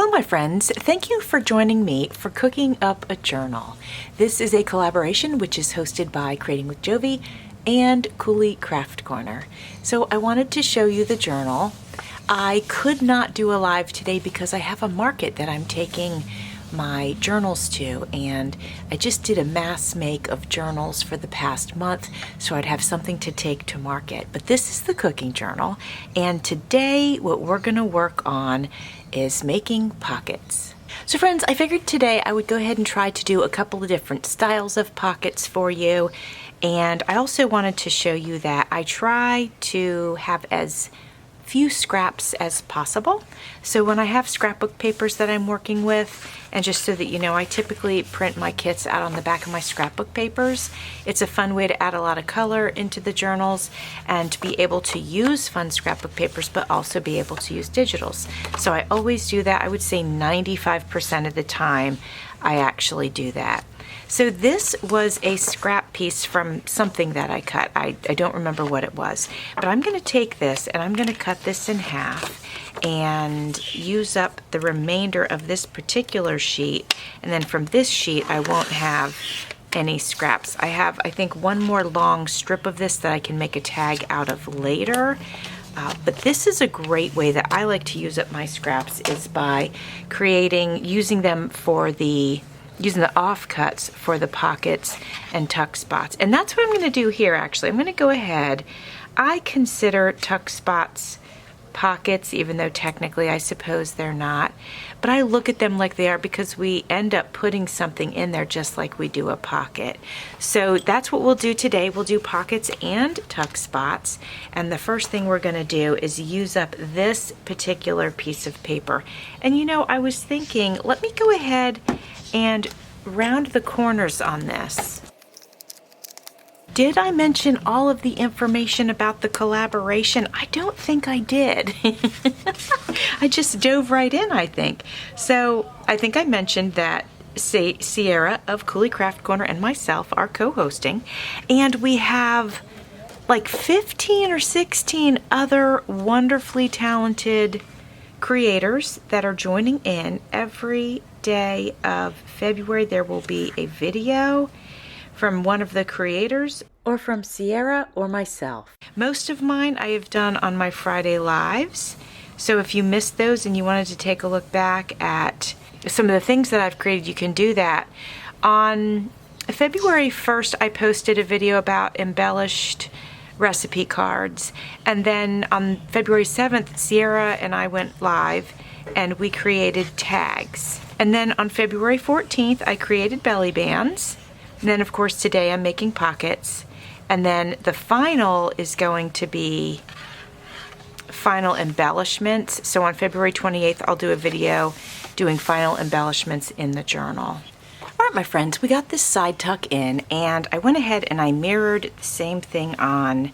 Hello my friends, thank you for joining me for cooking up a journal. This is a collaboration which is hosted by Creating with Jovi and Coulee Craft Corner. So I wanted to show you the journal. I could not do a live today because I have a market that I'm taking my journals to, and I just did a mass make of journals for the past month so I'd have something to take to market. But this is the cooking journal, and today what we're going to work on is making pockets. So friends, I figured today I would go ahead and try to do a couple of different styles of pockets for you, and I also wanted to show you that I try to have as few scraps as possible. So when I have scrapbook papers that I'm working with, and just so that you know, I typically print my kits out on the back of my scrapbook papers. It's a fun way to add a lot of color into the journals and to be able to use fun scrapbook papers, but also be able to use digitals. So I always do that. I would say 95% of the time I actually do that. So this was a scrap piece from something that I cut. I don't remember what it was, but I'm going to take this and I'm going to cut this in half and use up the remainder of this particular sheet, and then from this sheet I won't have any scraps. I have, I think, one more long strip of this that I can make a tag out of later. But this is a great way that I like to use up my scraps, is by using them for using the offcuts for the pockets and tuck spots. And that's what I'm going to do here actually. I'm going to go ahead. I consider tuck spots pockets, even though technically I suppose they're not. But I look at them like they are because we end up putting something in there just like we do a pocket. So that's what we'll do today. We'll do pockets and tuck spots. And the first thing we're going to do is use up this particular piece of paper. And you know, I was thinking, let me go ahead and round the corners on this. Did I mention all of the information about the collaboration? I don't think I did. I just dove right in, I think. So I think I mentioned that Sierra of Coulee Craft Corner and myself are co-hosting, and we have like 15 or 16 other wonderfully talented creators that are joining in. Every day of February there will be a video from one of the creators or from Sierra or myself. Most of mine I have done on my Friday lives, so if you missed those and you wanted to take a look back at some of the things that I've created, you can do that. On February 1st I posted a video about embellished recipe cards, and then on February 7th Sierra and I went live and we created tags. And then on February 14th I created belly bands. And then of course today I'm making pockets. And then the final is going to be final embellishments. So on February 28th I'll do a video doing final embellishments in the journal. Alright my friends, we got this side tuck in, and I went ahead and I mirrored the same thing on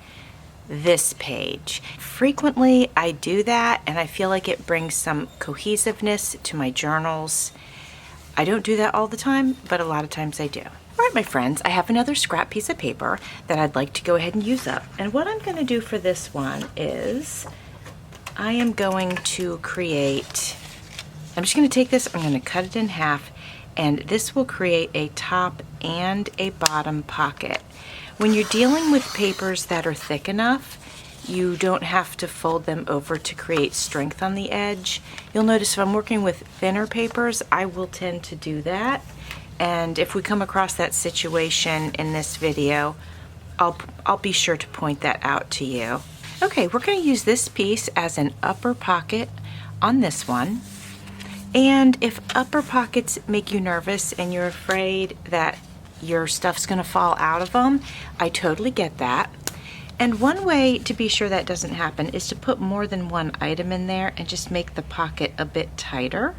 this page. Frequently I do that and I feel like it brings some cohesiveness to my journals. I don't do that all the time, but a lot of times I do. Alright my friends, I have another scrap piece of paper that I'd like to go ahead and use up. And what I'm going to do for this one is I am going to create, I'm just going to take this, I'm going to cut it in half, and this will create a top and a bottom pocket. When you're dealing with papers that are thick enough, you don't have to fold them over to create strength on the edge. You'll notice if I'm working with thinner papers, I will tend to do that. And if we come across that situation in this video, I'll be sure to point that out to you. Okay, we're going to use this piece as an upper pocket on this one. And if upper pockets make you nervous and you're afraid that your stuff's going to fall out of them, I totally get that. And one way to be sure that doesn't happen is to put more than one item in there and just make the pocket a bit tighter.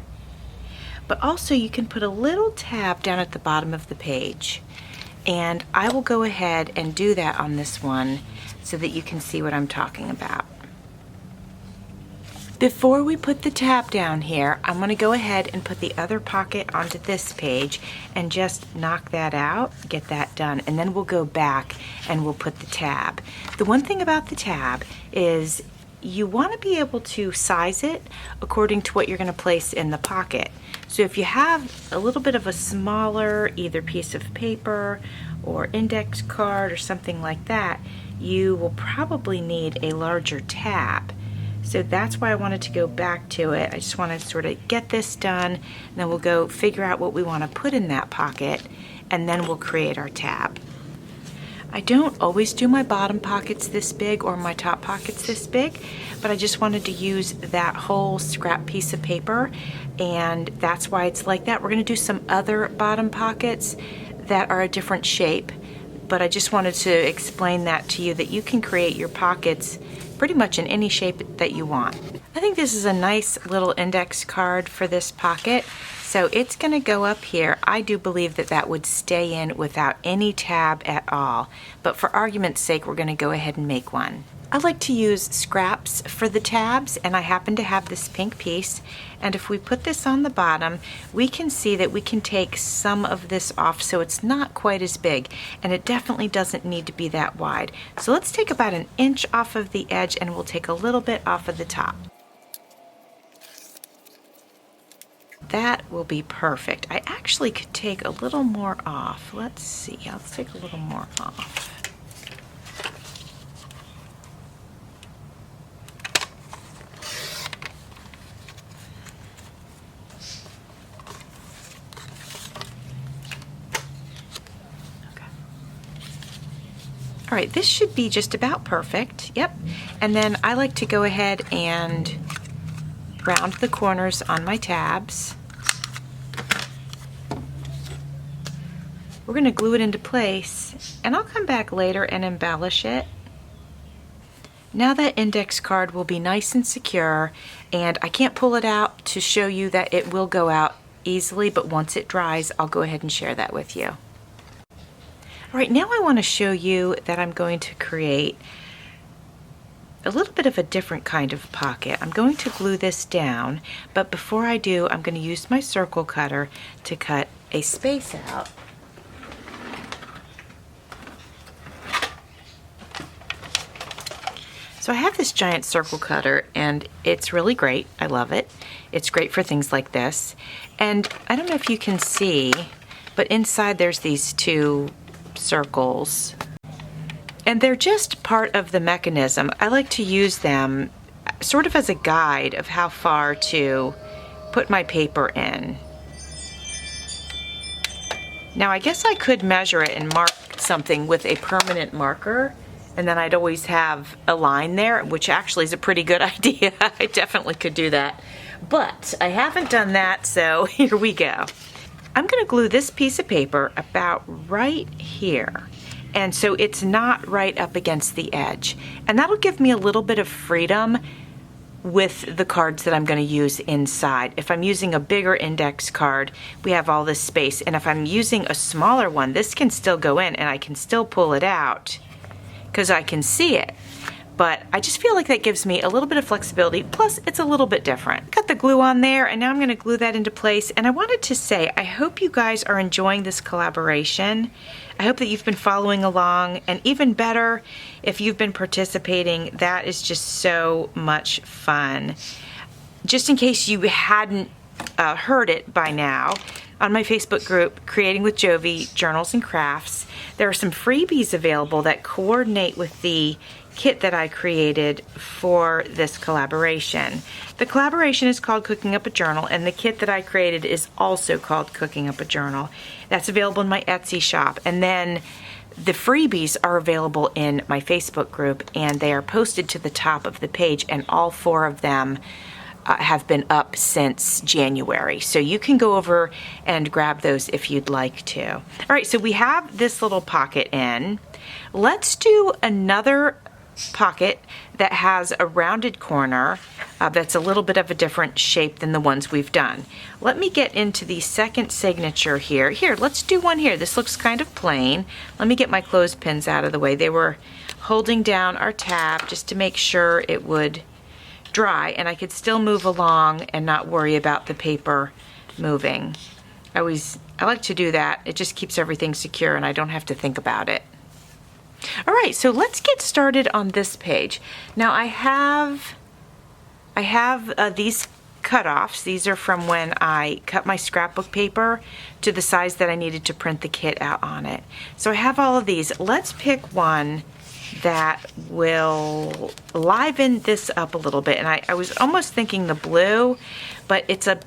But also you can put a little tab down at the bottom of the page. And I will go ahead and do that on this one so that you can see what I'm talking about. Before we put the tab down here, I'm going to go ahead and put the other pocket onto this page and just knock that out, get that done, and then we'll go back and we'll put the tab. The one thing about the tab is you want to be able to size it according to what you're going to place in the pocket. So if you have a little bit of a smaller either piece of paper or index card or something like that, you will probably need a larger tab. So that's why I wanted to go back to it. I just want to sort of get this done, and then we'll go figure out what we want to put in that pocket, and then we'll create our tab. I don't always do my bottom pockets this big or my top pockets this big, but I just wanted to use that whole scrap piece of paper, and that's why it's like that. We're going to do some other bottom pockets that are a different shape, but I just wanted to explain that to you, that you can create your pockets pretty much in any shape that you want. I think this is a nice little index card for this pocket, so it's going to go up here. I do believe that that would stay in without any tab at all, but for argument's sake, we're going to go ahead and make one. I like to use scraps for the tabs, and I happen to have this pink piece, and if we put this on the bottom, we can see that we can take some of this off so it's not quite as big, and it definitely doesn't need to be that wide. So let's take about an inch off of the edge, and we'll take a little bit off of the top. That will be perfect. I actually could take a little more off. Let's see, let's take a little more off. All right, this should be just about perfect. Yep. And then I like to go ahead and round the corners on my tabs. We're going to glue it into place, and I'll come back later and embellish it. Now that index card will be nice and secure, and I can't pull it out to show you that it will go out easily, but once it dries, I'll go ahead and share that with you. All right, now I want to show you that I'm going to create a little bit of a different kind of pocket. I'm going to glue this down, but before I do, I'm going to use my circle cutter to cut a space out. So I have this giant circle cutter, and it's really great. I love it. It's great for things like this. And I don't know if you can see, but inside there's these two circles, and they're just part of the mechanism. I like to use them sort of as a guide of how far to put my paper in. Now I guess I could measure it and mark something with a permanent marker, and then I'd always have a line there, which actually is a pretty good idea. I definitely could do that, but I haven't done that, so here we go. I'm going to glue this piece of paper about right here, and so it's not right up against the edge, and that'll give me a little bit of freedom with the cards that I'm going to use inside. If I'm using a bigger index card, we have all this space, and if I'm using a smaller one, this can still go in and I can still pull it out because I can see it. But I just feel like that gives me a little bit of flexibility, plus it's a little bit different. Got the glue on there, and now I'm going to glue that into place. And I wanted to say, I hope you guys are enjoying this collaboration. I hope that you've been following along, and even better, if you've been participating, that is just so much fun. Just in case you hadn't heard it by now, on my Facebook group, Creating with Jovi, Journals and Crafts, there are some freebies available that coordinate with the kit that I created for this collaboration. The collaboration is called Cooking Up a Journal, and the kit that I created is also called Cooking Up a Journal. That's available in my Etsy shop, and then the freebies are available in my Facebook group, and they are posted to the top of the page, and all 4 of them have been up since January. So you can go over and grab those if you'd like to. All right, so we have this little pocket in. Let's do another pocket that has a rounded corner that's a little bit of a different shape than the ones we've done. Let me get into the second signature here. Here, let's do one here. This looks kind of plain. Let me get my clothespins out of the way. They were holding down our tab just to make sure it would dry and I could still move along and not worry about the paper moving. I like to do that. It just keeps everything secure and I don't have to think about it. All right, so let's get started on this page. Now I have these cutoffs. These are from when I cut my scrapbook paper to the size that I needed to print the kit out on it. So I have all of these. Let's pick one that will liven this up a little bit. And I was almost thinking the blue, but it's a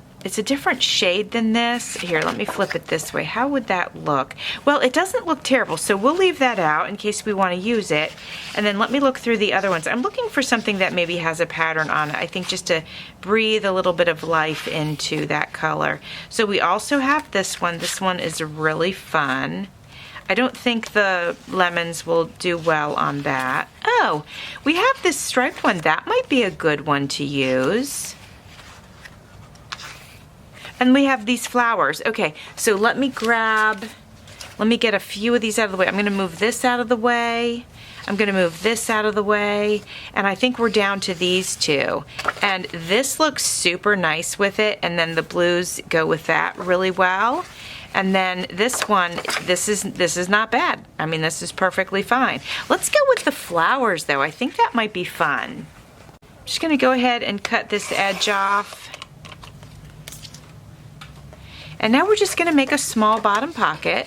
different shade than this. Here, let me flip it this way. How would that look? Well, it doesn't look terrible, so we'll leave that out in case we want to use it. And then let me look through the other ones. I'm looking for something that maybe has a pattern on it, I think, just to breathe a little bit of life into that color. So we also have this one. This one is really fun. I don't think the lemons will do well on that. Oh, we have this striped one. That might be a good one to use. And we have these flowers. Okay, so let me get a few of these out of the way. I'm gonna move this out of the way. I'm gonna move this out of the way. And I think we're down to these two. And this looks super nice with it. And then the blues go with that really well. And then this one, this is not bad. I mean, this is perfectly fine. Let's go with the flowers though. I think that might be fun. I'm just gonna go ahead and cut this edge off. And now we're just gonna make a small bottom pocket.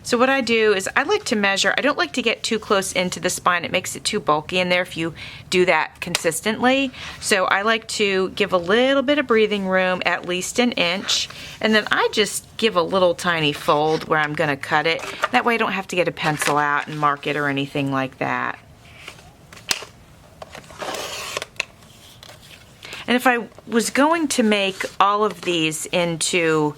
So what I do is I like to measure. I don't like to get too close into the spine. It makes it too bulky in there if you do that consistently. So I like to give a little bit of breathing room, at least an inch. And then I just give a little tiny fold where I'm gonna cut it. That way I don't have to get a pencil out and mark it or anything like that. And if I was going to make all of these into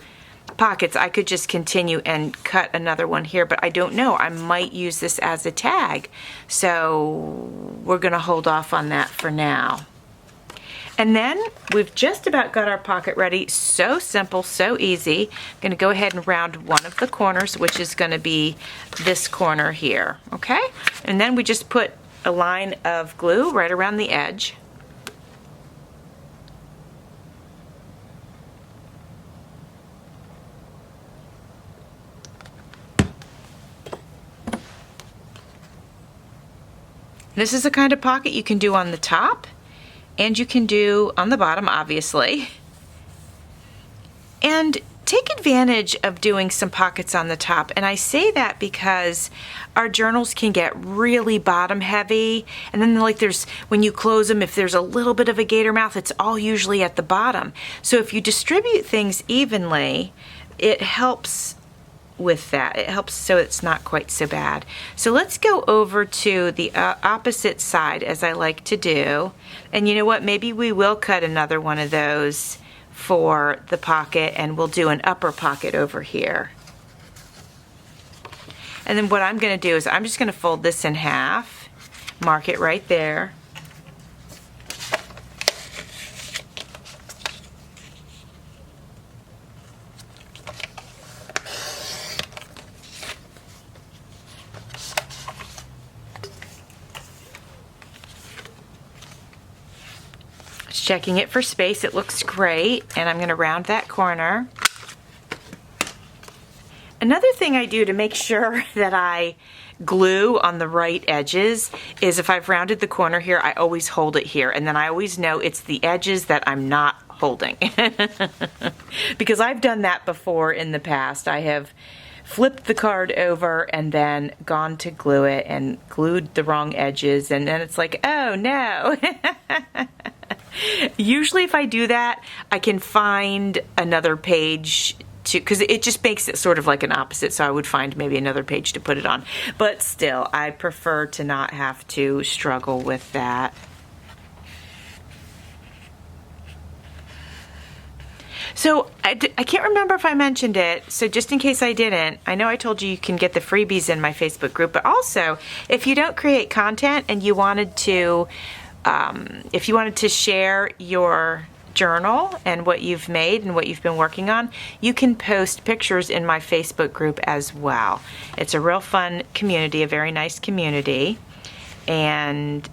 pockets, I could just continue and cut another one here, but I don't know. I might use this as a tag. So we're gonna hold off on that for now. And then we've just about got our pocket ready. So simple, so easy. I'm gonna go ahead and round one of the corners, which is gonna be this corner here, okay? And then we just put a line of glue right around the edge. This is the kind of pocket you can do on the top and you can do on the bottom, obviously. And take advantage of doing some pockets on the top. And I say that because our journals can get really bottom heavy. And then like when you close them, if there's a little bit of a gator mouth, it's all usually at the bottom. So if you distribute things evenly, it helps with that. It helps so it's not quite so bad. So let's go over to the opposite side, as I like to do. And you know what? Maybe we will cut another one of those for the pocket, and we'll do an upper pocket over here. And then what I'm going to do is I'm just going to fold this in half, mark it right there. Checking it for space, it looks great, and I'm going to round that corner. Another thing I do to make sure that I glue on the right edges is if I've rounded the corner here, I always hold it here, and then I always know it's the edges that I'm not holding. Because I've done that before in the past. I have flipped the card over and then gone to glue it and glued the wrong edges, and then it's like, oh no. Usually if I do that, I can find another page to, because it just makes it sort of like an opposite, so I would find maybe another page to put it on. But still, I prefer to not have to struggle with that. So I can't remember if I mentioned it, so just in case I didn't, I know I told you you can get the freebies in my Facebook group, but also if you don't create content and you wanted to if you wanted to share your journal and what you've made and what you've been working on, you can post pictures in my Facebook group as well. It's a real fun community, a very nice community, and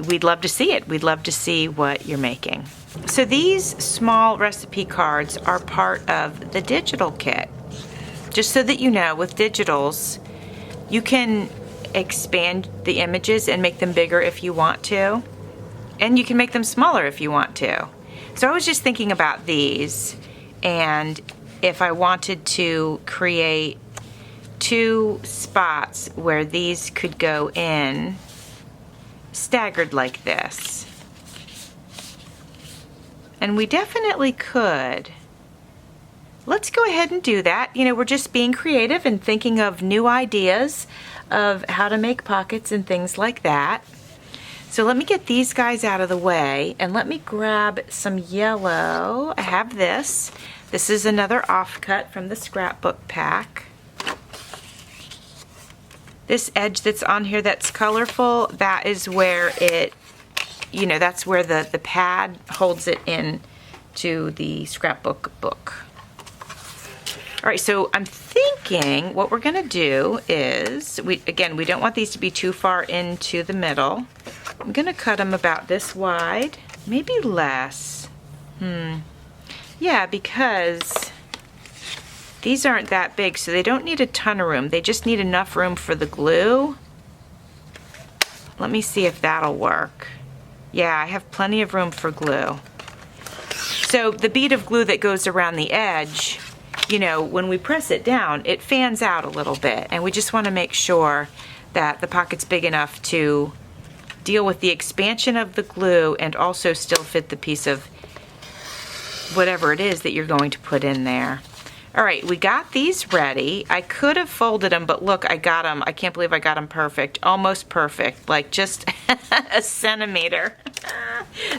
we'd love to see it. We'd love to see what you're making. So these small recipe cards are part of the digital kit. Just so that you know, with digitals, You can expand the images and make them bigger if you want to, and you can make them smaller if you want to. So I was just thinking about these, and if I wanted to create 2 spots where these could go in staggered like this. And we definitely could. Let's go ahead and do that. You know, we're just being creative and thinking of new ideas of how to make pockets and things like that. So let me get these guys out of the way, and let me grab some yellow. I have this. This is another offcut from the scrapbook pack. This edge that's on here that's colorful, that is where it, you know, that's where the pad holds it in to the scrapbook book. All right, so I'm thinking what we're gonna do is, we don't want these to be too far into the middle. I'm gonna cut them about this wide, maybe less. Yeah, because these aren't that big, so they don't need a ton of room. They just need enough room for the glue. Let me see if that'll work. Yeah, I have plenty of room for glue. So the bead of glue that goes around the edge, you know, when we press it down, it fans out a little bit, and we just want to make sure that the pocket's big enough to deal with the expansion of the glue and also still fit the piece of whatever it is that you're going to put in there. All right, we got these ready. I could have folded them, but look, I got them. I can't believe I got them perfect, almost perfect, like just a centimeter.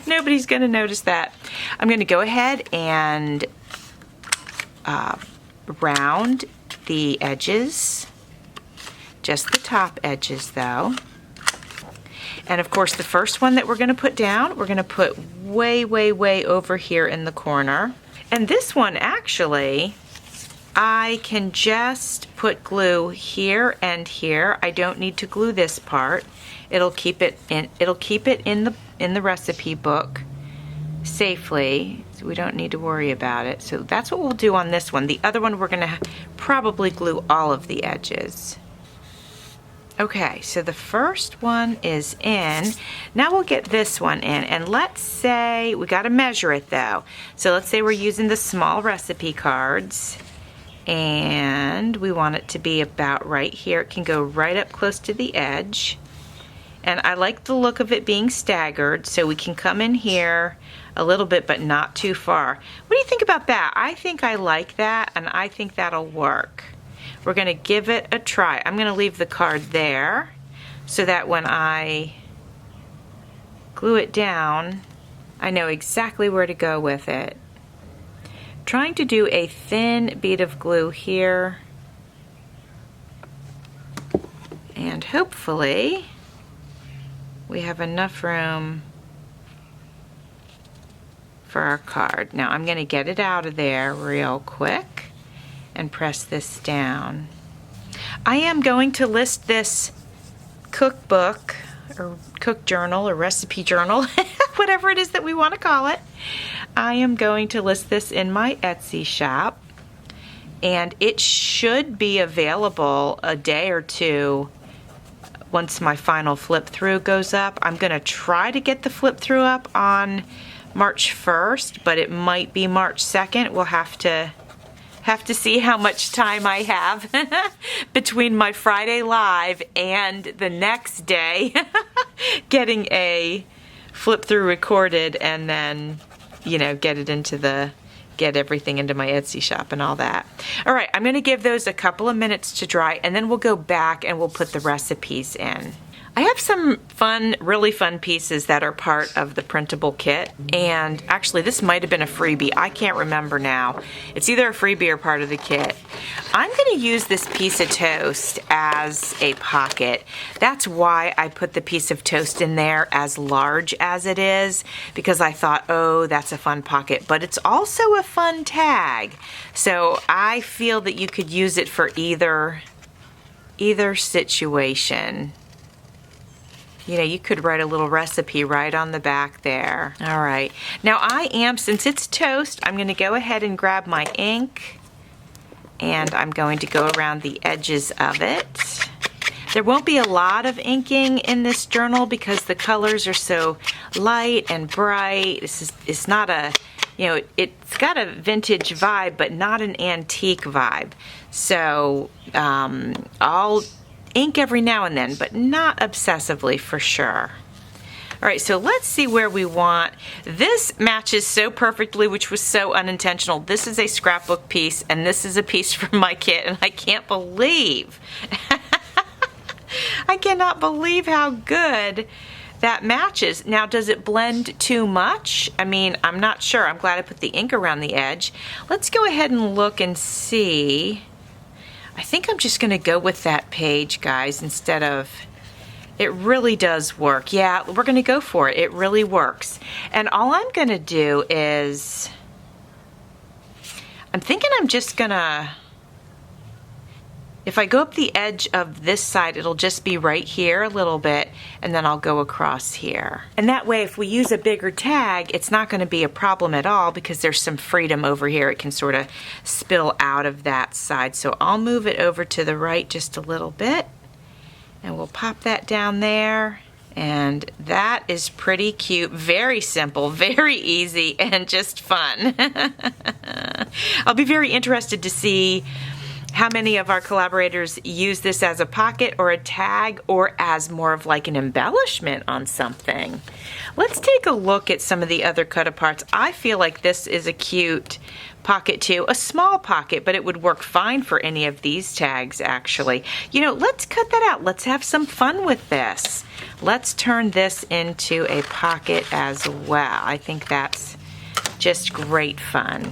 Nobody's gonna notice that. I'm gonna go ahead and round the edges, just the top edges though. And of course, the first one that we're gonna put down, we're gonna put way, way, way over here in the corner. And this one, actually, I can just put glue here and here. I don't need to glue this part. It'll keep it in the recipe book safely, so we don't need to worry about it. So that's what we'll do on this one. The other one, we're gonna probably glue all of the edges. Okay, so the first one is in. Now we'll get this one in, and let's say, we gotta measure it though. So let's say we're using the small recipe cards, and we want it to be about right here. It can go right up close to the edge. And I like the look of it being staggered, so we can come in here a little bit, but not too far. What do you think about that? I think I like that, and I think that'll work. We're gonna give it a try. I'm gonna leave the card there so that when I glue it down, I know exactly where to go with it. Trying to do a thin bead of glue here, and hopefully we have enough room for our card. Now I'm gonna get it out of there real quick and press this down. I am going to list this cookbook or cook journal or recipe journal, whatever it is that we want to call it. I am going to list this in my Etsy shop, and it should be available a day or two once my final flip through goes up. I'm gonna try to get the flip through up on March 1st, but it might be March 2nd. We'll have to see how much time I have between my Friday live and the next day getting a flip through recorded, and then, you know, get everything into my Etsy shop and all that. All right, I'm gonna give those a couple of minutes to dry, and then we'll go back and we'll put the recipes in. I have some fun, really fun pieces that are part of the printable kit, and actually this might have been a freebie. I can't remember now. It's either a freebie or part of the kit. I'm gonna use this piece of toast as a pocket. That's why I put the piece of toast in there as large as it is, because I thought, oh, that's a fun pocket, but it's also a fun tag. So I feel that you could use it for either situation. You know, you could write a little recipe right on the back there. All right. Now since it's toast, I'm gonna go ahead and grab my ink, and I'm going to go around the edges of it. There won't be a lot of inking in this journal because the colors are so light and bright. It's not a, you know, it's got a vintage vibe, but not an antique vibe. So I'll ink every now and then, but not obsessively for sure. All right, so let's see where we want. This matches so perfectly, which was so unintentional. This is a scrapbook piece, and this is a piece from my kit, and I can't believe, I cannot believe how good that matches. Now, does it blend too much? I mean, I'm not sure. I'm glad I put the ink around the edge. Let's go ahead and look and see. I think I'm just gonna go with that page, guys, instead of, it really does work. Yeah, we're gonna go for it. It really works. And all I'm gonna do is, I'm thinking I'm just gonna, if I go up the edge of this side, it'll just be right here a little bit, and then I'll go across here. And that way, if we use a bigger tag, it's not gonna be a problem at all because there's some freedom over here. It can sort of spill out of that side. So I'll move it over to the right just a little bit, and we'll pop that down there. And that is pretty cute, very simple, very easy, and just fun. I'll be very interested to see how many of our collaborators use this as a pocket or a tag or as more of like an embellishment on something. Let's take a look at some of the other cut-aparts. I feel like this is a cute pocket too, a small pocket, but it would work fine for any of these tags actually. You know, let's cut that out. Let's have some fun with this. Let's turn this into a pocket as well. I think that's just great fun.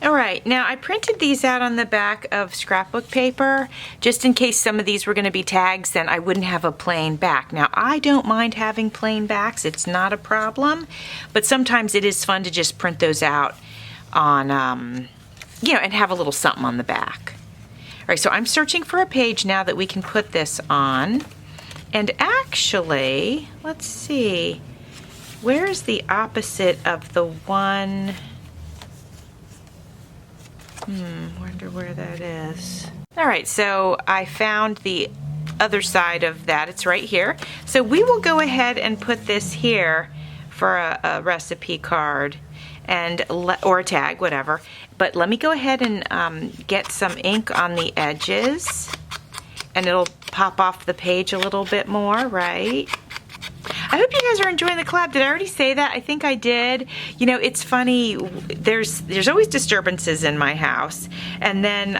All right, now I printed these out on the back of scrapbook paper just in case some of these were going to be tags, then I wouldn't have a plain back. Now I don't mind having plain backs, it's not a problem, but sometimes it is fun to just print those out on, you know, and have a little something on the back. All right, so I'm searching for a page now that we can put this on, and actually, let's see, where's the opposite of the one? Wonder where that is. All right, so I found the other side of that. It's right here. So we will go ahead and put this here for a recipe card and or a tag, whatever. But let me go ahead and get some ink on the edges, and it'll pop off the page a little bit more, right? I hope you guys are enjoying the collab. Did I already say that? I think I did. You know, it's funny, there's always disturbances in my house, and then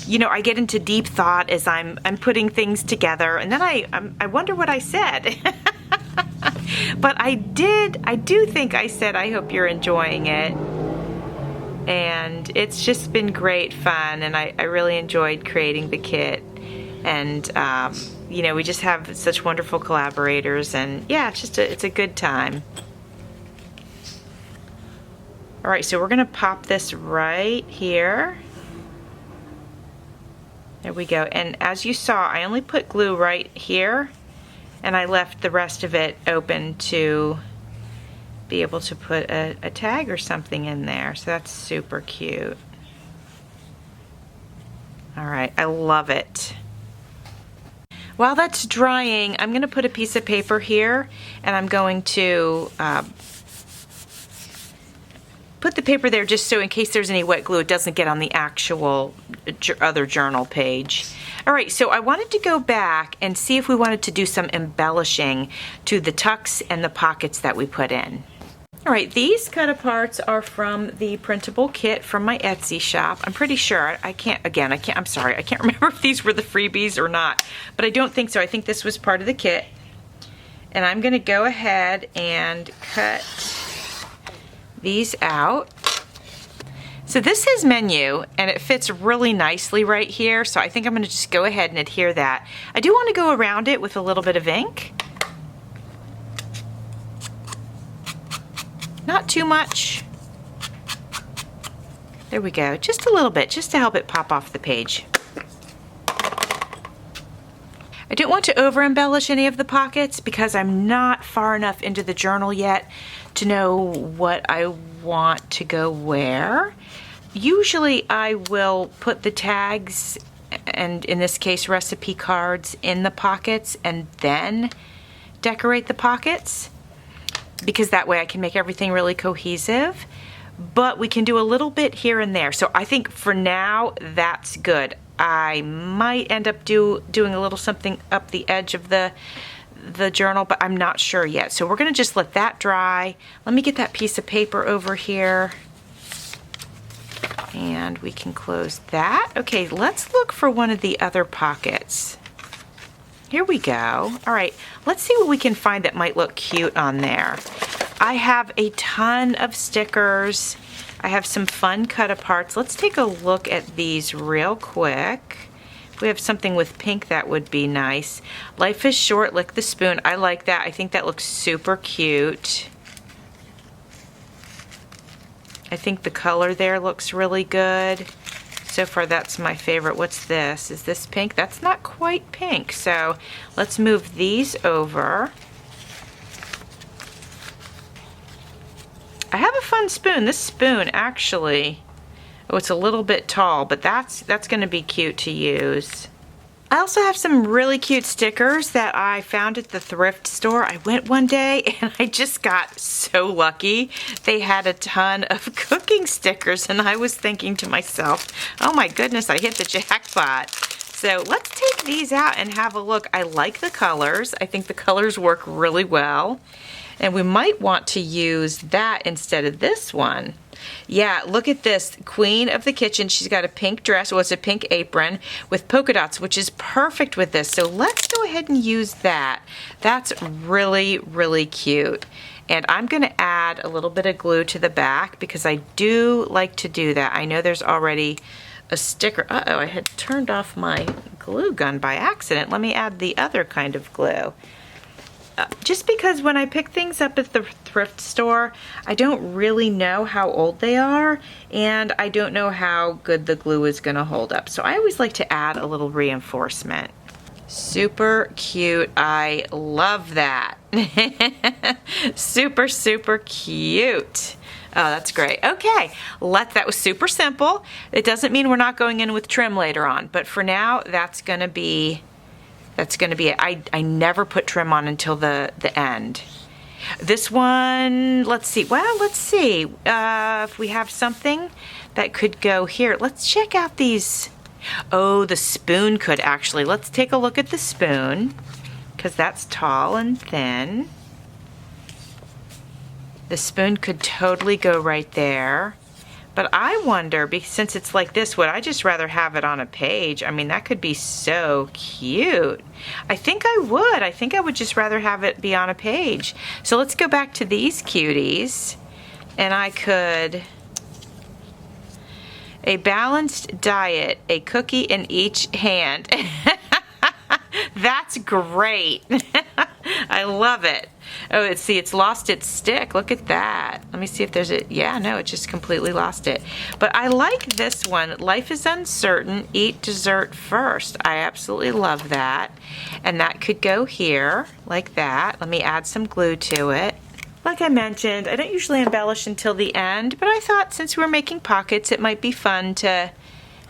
you know, I get into deep thought as I'm putting things together, and then I wonder what I said. But I do think I said I hope you're enjoying it, and it's just been great fun, and I really enjoyed creating the kit. And you know, we just have such wonderful collaborators, and yeah, it's a good time. All right, so we're gonna pop this right here. There we go. And as you saw, I only put glue right here, and I left the rest of it open to be able to put a tag or something in there. So that's super cute. All right, I love it. While that's drying, I'm going to put a piece of paper here, and I'm going to put the paper there just so in case there's any wet glue, it doesn't get on the actual other journal page. All right, so I wanted to go back and see if we wanted to do some embellishing to the tucks and the pockets that we put in. All right, these cut-aparts are from the printable kit from my Etsy shop. I'm pretty sure, I'm sorry, I can't remember if these were the freebies or not, but I don't think so. I think this was part of the kit. And I'm gonna go ahead and cut these out. So this is menu, and it fits really nicely right here, so I think I'm gonna just go ahead and adhere that. I do wanna go around it with a little bit of ink. Not too much. There we go, just a little bit, just to help it pop off the page. I don't want to over embellish any of the pockets because I'm not far enough into the journal yet to know what I want to go where. Usually I will put the tags and in this case recipe cards in the pockets and then decorate the pockets, because that way I can make everything really cohesive. But we can do a little bit here and there. So I think for now that's good. I might end up doing a little something up the edge of the journal, but I'm not sure yet. So we're gonna just let that dry. Let me get that piece of paper over here. And we can close that. Okay, let's look for one of the other pockets. Here we go. All right, let's see what we can find that might look cute on there. I have a ton of stickers. I have some fun cut-aparts. Let's take a look at these real quick. If we have something with pink, that would be nice. Life is short, lick the spoon. I like that. I think that looks super cute. I think the color there looks really good. So far, that's my favorite. What's this? Is this pink? That's not quite pink. So let's move these over. I have a fun spoon. This spoon actually, oh, it's a little bit tall, but that's going to be cute to use. I also have some really cute stickers that I found at the thrift store. I went one day and I just got so lucky. They had a ton of cooking stickers and I was thinking to myself, oh my goodness, I hit the jackpot. So let's take these out and have a look. I like the colors. I think the colors work really well. And we might want to use that instead of this one. Yeah, look at this. Queen of the kitchen. She's got a pink dress. Well, it's a pink apron with polka dots, which is perfect with this. So let's go ahead and use that. That's really, really cute. And I'm going to add a little bit of glue to the back because I do like to do that. I know there's already a sticker. Uh-oh, I had turned off my glue gun by accident. Let me add the other kind of glue. Just because when I pick things up at the thrift store, I don't really know how old they are, and I don't know how good the glue is going to hold up. So I always like to add a little reinforcement. Super cute. I love that. Super, super cute. Oh, that's great. Okay, that was super simple. It doesn't mean we're not going in with trim later on, but for now, that's going to be it. I never put trim on until the end. This one, let's see. Well, let's see if we have something that could go here. Let's check out these. Oh, the spoon could actually. Let's take a look at the spoon because that's tall and thin. The spoon could totally go right there. But I wonder, since it's like this, would I just rather have it on a page? I mean, that could be so cute. I think I would. I think I would just rather have it be on a page. So let's go back to these cuties. And I could, a balanced diet, a cookie in each hand. That's great. I love it. Oh, see, it's lost its stick. Look at that. Let me see if there's a, yeah, no, it just completely lost it. But I like this one. Life is uncertain. Eat dessert first. I absolutely love that. And that could go here like that. Let me add some glue to it. Like I mentioned, I don't usually embellish until the end, but I thought since we're making pockets, it might be fun to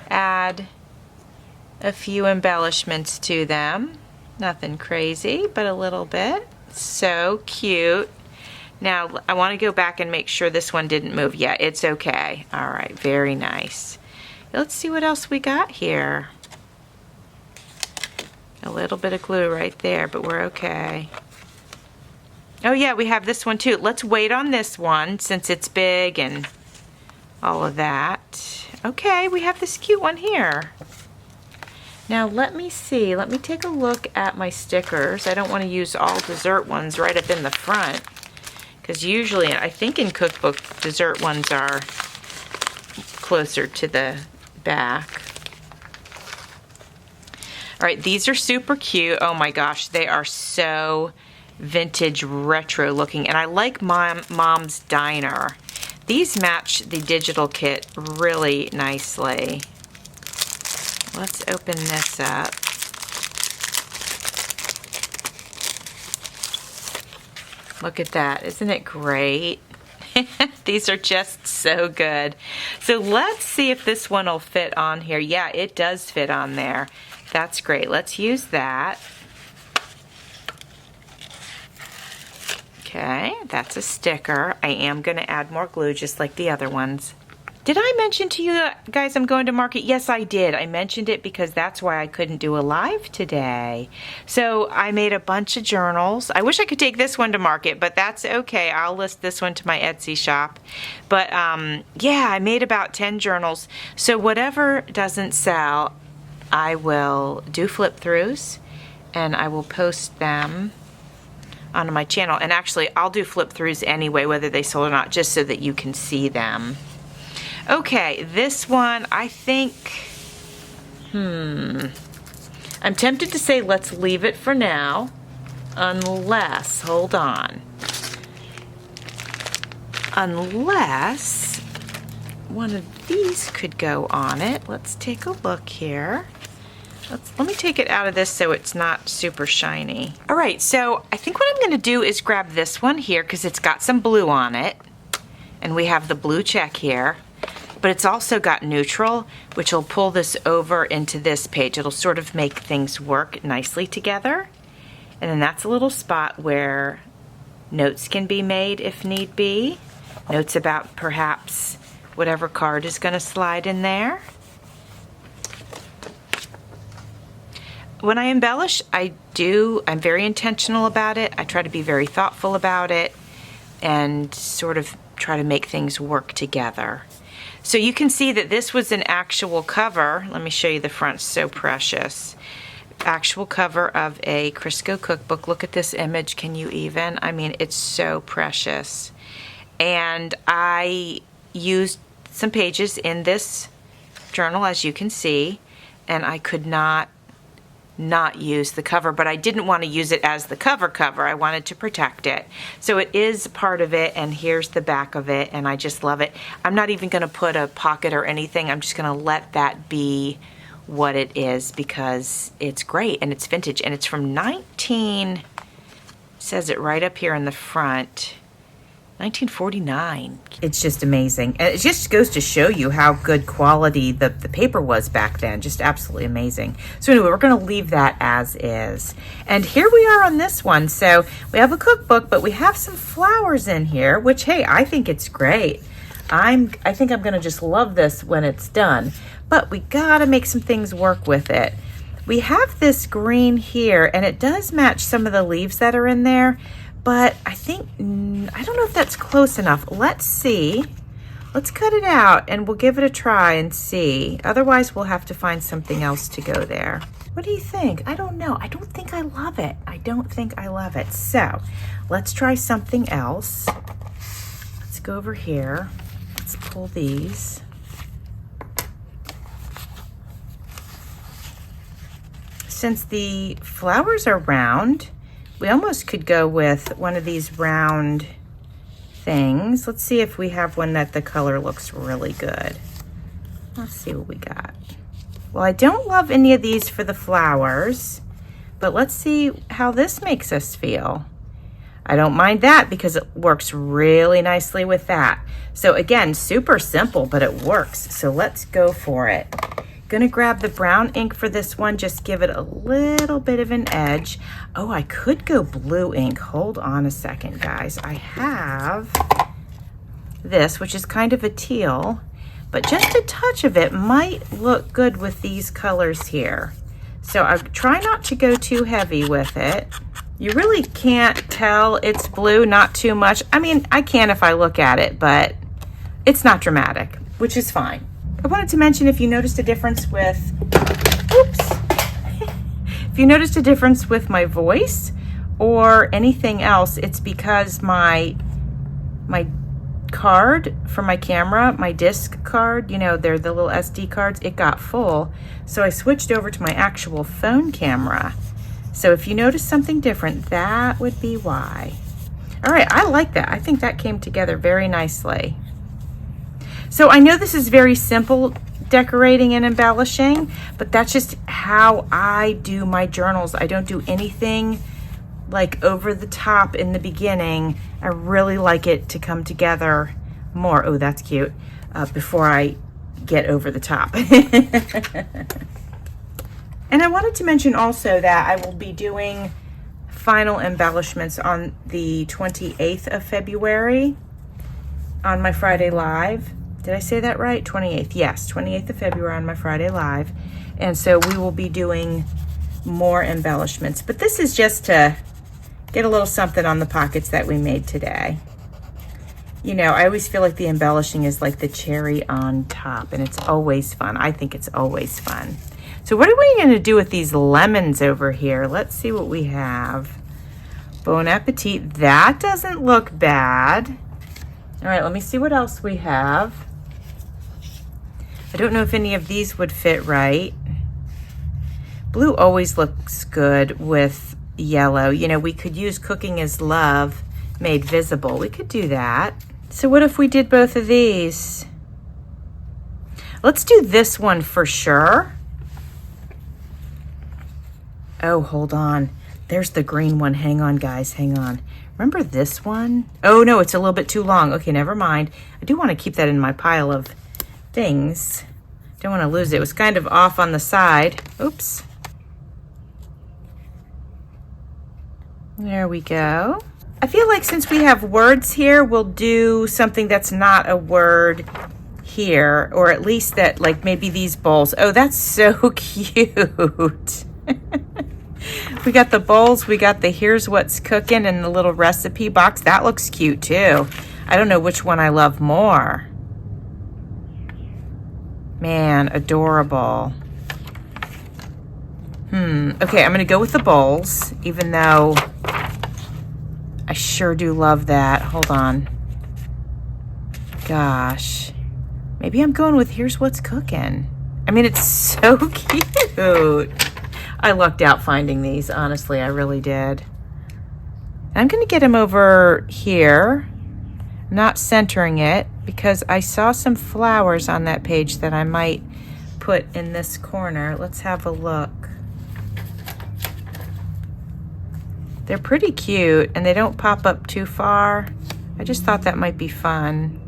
add a few embellishments to them. Nothing crazy, but a little bit. So cute. Now I want to go back and make sure this one didn't move yet. It's okay. All right, very nice. Let's see what else we got here. A little bit of glue right there, but we're okay. Oh yeah, we have this one too. Let's wait on this one since it's big and all of that. Okay, we have this cute one here. Now let me see, let me take a look at my stickers. I don't want to use all dessert ones right up in the front because usually, I think in cookbook, dessert ones are closer to the back. All right, these are super cute. Oh my gosh, they are so vintage retro looking, and I like Mom's Diner. These match the digital kit really nicely. Let's open this up. Look at that. Isn't it great? These are just so good. So let's see if this one will fit on here. Yeah, it does fit on there. That's great. Let's use that. Okay, that's a sticker. I am going to add more glue just like the other ones. Did I mention to you guys I'm going to market? Yes, I did. I mentioned it because that's why I couldn't do a live today. So I made a bunch of journals. I wish I could take this one to market, but that's okay. I'll list this one to my Etsy shop. But yeah, I made about 10 journals. So whatever doesn't sell, I will do flip throughs and I will post them onto my channel. And actually, I'll do flip throughs anyway, whether they sold or not, just so that you can see them. Okay, this one, I think, I'm tempted to say let's leave it for now, unless, hold on, unless one of these could go on it. Let's take a look here. Let me take it out of this so it's not super shiny. All right, so I think what I'm gonna do is grab this one here because it's got some blue on it, and we have the blue check here. But it's also got neutral, which will pull this over into this page. It'll sort of make things work nicely together. And then that's a little spot where notes can be made if need be. Notes about perhaps whatever card is going to slide in there. When I embellish, I'm very intentional about it. I try to be very thoughtful about it and sort of try to make things work together. So you can see that this was an actual cover. Let me show you the front, so precious. Actual cover of a Crisco cookbook. Look at this image, can you even? I mean, it's so precious. And I used some pages in this journal, as you can see, and I could not use the cover, but I didn't want to use it as the cover. I wanted to protect it. So it is part of it, and here's the back of it, and I just love it. I'm not even going to put a pocket or anything. I'm just going to let that be what it is because it's great and it's vintage, and it's from says it right up here in the front, 1949. It's just amazing. And it just goes to show you how good quality the paper was back then. Just absolutely amazing. So anyway, we're going to leave that as is. And here we are on this one. So we have a cookbook, but we have some flowers in here, which, hey, I think it's great. I think I'm going to just love this when it's done. But we got to make some things work with it. We have this green here, and it does match some of the leaves that are in there. But I think, I don't know if that's close enough. Let's see. Let's cut it out and we'll give it a try and see. Otherwise, we'll have to find something else to go there. What do you think? I don't know. I don't think I love it. I don't think I love it. So let's try something else. Let's go over here. Let's pull these. Since the flowers are round, we almost could go with one of these round things. Let's see if we have one that the color looks really good. Let's see what we got. Well, I don't love any of these for the flowers, but let's see how this makes us feel. I don't mind that because it works really nicely with that. So again, super simple, but it works. So let's go for it. Gonna grab the brown ink for this one, just give it a little bit of an edge. Oh, I could go blue ink. Hold on a second, guys. I have this, which is kind of a teal, but just a touch of it might look good with these colors here. So I try not to go too heavy with it. You really can't tell it's blue, not too much. I mean, I can if I look at it, but it's not dramatic, which is fine. I wanted to mention if you noticed a difference with, if you noticed a difference with my voice or anything else, it's because my card for my camera, my disc card, you know, they're the little SD cards, it got full. So I switched over to my actual phone camera. So if you notice something different, that would be why. All right, I like that. I think that came together very nicely. So I know this is very simple decorating and embellishing, but that's just how I do my journals. I don't do anything like over the top in the beginning. I really like it to come together more. Oh, that's cute. Before I get over the top. And I wanted to mention also that I will be doing final embellishments on the 28th of February on my Friday Live. Did I say that right? 28th, yes, 28th of February on my Friday Live. And so we will be doing more embellishments. But this is just to get a little something on the pockets that we made today. You know, I always feel like the embellishing is like the cherry on top, and it's always fun. I think it's always fun. So what are we gonna do with these lemons over here? Let's see what we have. Bon appetit, that doesn't look bad. All right, let me see what else we have. I don't know if any of these would fit right. Blue always looks good with yellow. You know, we could use Cooking is Love made visible. We could do that. So what if we did both of these? Let's do this one for sure. Oh, hold on. There's the green one. Hang on, guys. Hang on. Remember this one? Oh, no, it's a little bit too long. Okay, never mind. I do want to keep that in my pile of things. Don't want to lose it. It was kind of off on the side. Oops. There we go. I feel like since we have words here, we'll do something that's not a word here, or at least that, like maybe these bowls. Oh, that's so cute. We got the bowls, we got the here's what's cooking and the little recipe box. That looks cute too. I don't know which one I love more. Man, adorable. Okay, I'm gonna go with the bowls, even though I sure do love that. Hold on. Gosh. Maybe I'm going with here's what's cooking. I mean, it's so cute. I lucked out finding these, honestly, I really did. I'm gonna get them over here, not centering it, because I saw some flowers on that page that I might put in this corner. Let's have a look. They're pretty cute, and they don't pop up too far. I just thought that might be fun.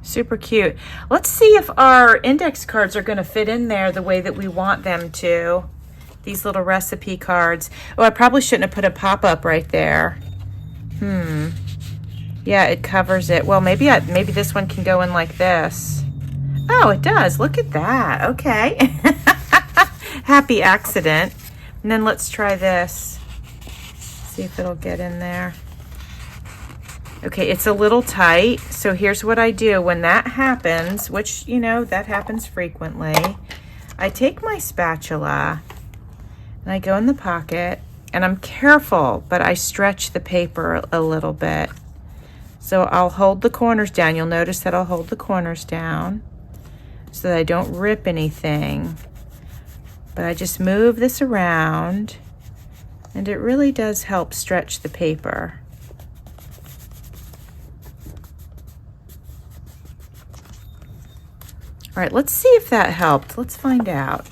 Super cute. Let's see if our index cards are gonna fit in there the way that we want them to. These little recipe cards. Oh, I probably shouldn't have put a pop-up right there. Yeah, it covers it. Well, maybe this one can go in like this. Oh, it does. Look at that. Okay. Happy accident. And then let's try this. See if it'll get in there. Okay, it's a little tight. So here's what I do when that happens, which, you know, that happens frequently. I take my spatula and I go in the pocket, and I'm careful, but I stretch the paper a little bit. So I'll hold the corners down. You'll notice that I'll hold the corners down so that I don't rip anything. But I just move this around, and it really does help stretch the paper. All right, let's see if that helped. Let's find out.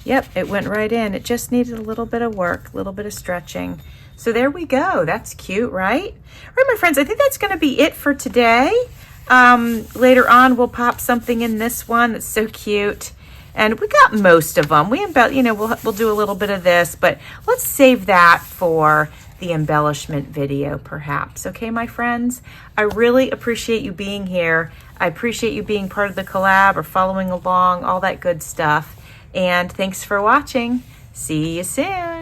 Yep, it went right in. It just needed a little bit of work, a little bit of stretching. So there we go. That's cute, right? All right, my friends, I think that's going to be it for today. Later on, we'll pop something in this one that's so cute. And we got most of them. We'll do a little bit of this, but let's save that for the embellishment video, perhaps. Okay, my friends? I really appreciate you being here. I appreciate you being part of the collab or following along, all that good stuff. And thanks for watching. See you soon.